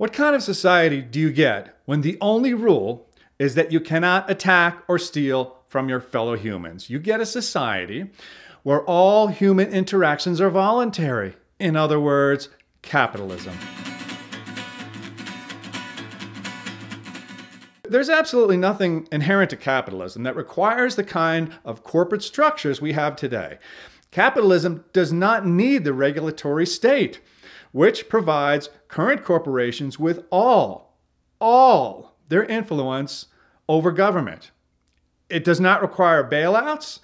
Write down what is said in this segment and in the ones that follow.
What kind of society do you get when the only rule is that you cannot attack or steal from your fellow humans? You get a society where all human interactions are voluntary. In other words, capitalism. There's absolutely nothing inherent to capitalism that requires the kind of corporate structures we have today. Capitalism does not need the regulatory state, which provides current corporations with all their influence over government. It does not require bailouts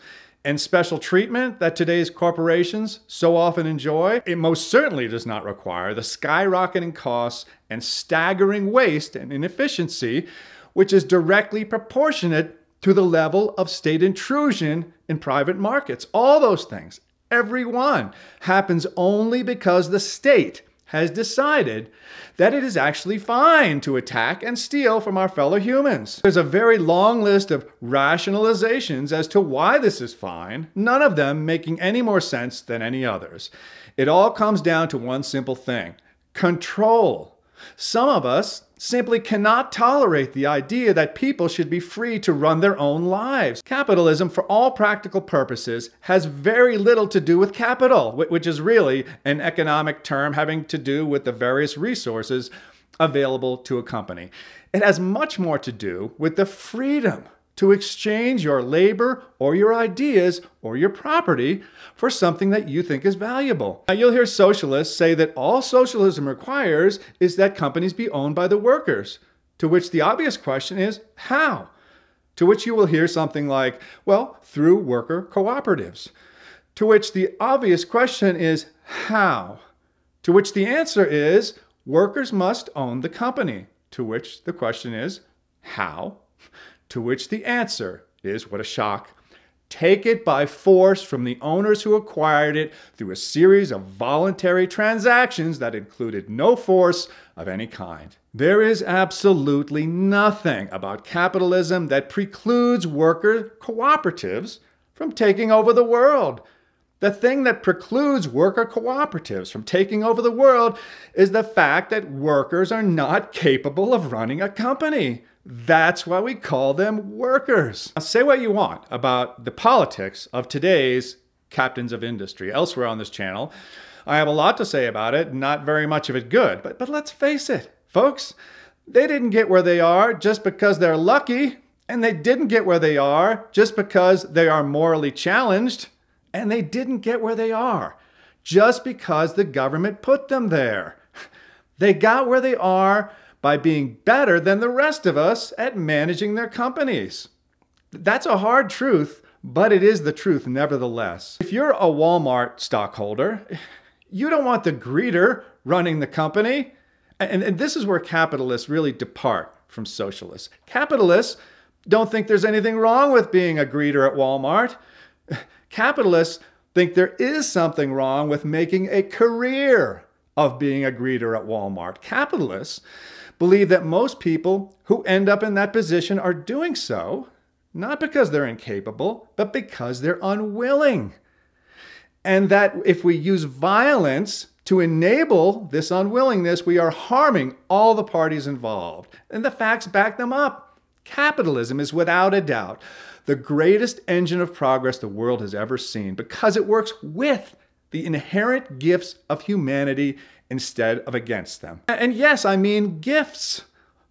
and special treatment that today's corporations so often enjoy. It most certainly does not require the skyrocketing costs and staggering waste and inefficiency, which is directly proportionate to the level of state intrusion in private markets. All those things, every one, happens only because the state has decided that it is actually fine to attack and steal from our fellow humans. There's a very long list of rationalizations as to why this is fine, none of them making any more sense than any others. It all comes down to one simple thing: control. Some of us simply cannot tolerate the idea that people should be free to run their own lives. Capitalism, for all practical purposes, has very little to do with capital, which is really an economic term having to do with the various resources available to a company. It has much more to do with the freedom to exchange your labor or your ideas or your property for something that you think is valuable. Now, you'll hear socialists say that all socialism requires is that companies be owned by the workers, to which the obvious question is, how? To which you will hear something like, well, through worker cooperatives. To which the obvious question is, how? To which the answer is, workers must own the company. To which the question is, how? To which the answer is, what a shock, take it by force from the owners who acquired it through a series of voluntary transactions that included no force of any kind. There is absolutely nothing about capitalism that precludes worker cooperatives from taking over the world. The thing that precludes worker cooperatives from taking over the world is the fact that workers are not capable of running a company. That's why we call them workers. Now, say what you want about the politics of today's captains of industry. Elsewhere on this channel, I have a lot to say about it, not very much of it good. But let's face it, folks, they didn't get where they are just because they're lucky, and they didn't get where they are just because they are morally challenged, and they didn't get where they are just because the government put them there. They got where they are by being better than the rest of us at managing their companies. That's a hard truth, but it is the truth nevertheless. If you're a Walmart stockholder, you don't want the greeter running the company. And this is where capitalists really depart from socialists. Capitalists don't think there's anything wrong with being a greeter at Walmart. Capitalists think there is something wrong with making a career of being a greeter at Walmart. Capitalists believe that most people who end up in that position are doing so not because they're incapable, but because they're unwilling. And that if we use violence to enable this unwillingness, we are harming all the parties involved. And the facts back them up. Capitalism is without a doubt the greatest engine of progress the world has ever seen because it works with the inherent gifts of humanity instead of against them. And yes, I mean gifts.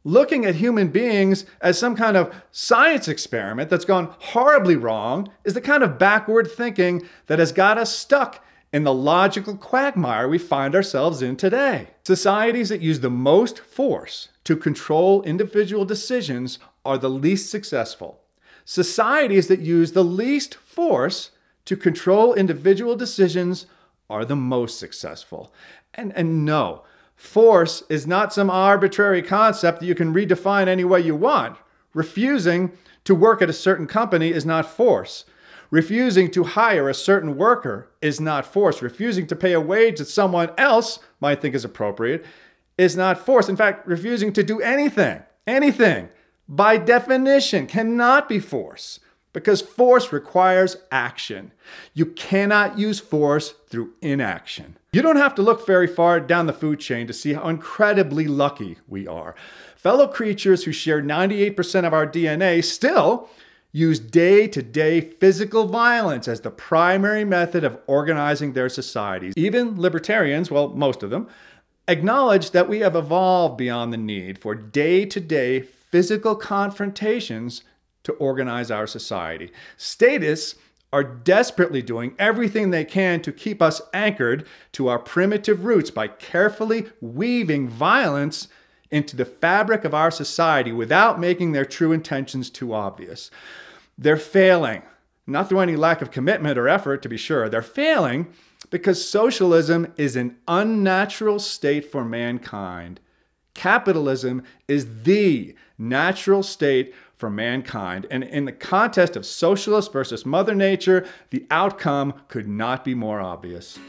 Looking at human beings as some kind of science experiment that's gone horribly wrong is the kind of backward thinking that has got us stuck in the logical quagmire we find ourselves in today. Societies that use the most force to control individual decisions are the least successful. Societies that use the least force to control individual decisions are the most successful. And no, force is not some arbitrary concept that you can redefine any way you want. Refusing to work at a certain company is not force. Refusing to hire a certain worker is not force. Refusing to pay a wage that someone else might think is appropriate is not force. In fact, refusing to do anything, by definition, cannot be force. because force requires action. You cannot use force through inaction. You don't have to look very far down the food chain to see how incredibly lucky we are. Fellow creatures who share 98% of our DNA still use day-to-day physical violence as the primary method of organizing their societies. Even libertarians, well, most of them, acknowledge that we have evolved beyond the need for day-to-day physical confrontations to organize our society. Statists are desperately doing everything they can to keep us anchored to our primitive roots by carefully weaving violence into the fabric of our society without making their true intentions too obvious. They're failing, not through any lack of commitment or effort, to be sure. They're failing because socialism is an unnatural state for mankind. Capitalism is the natural state for mankind. And in the contest of socialists versus Mother Nature, the outcome could not be more obvious.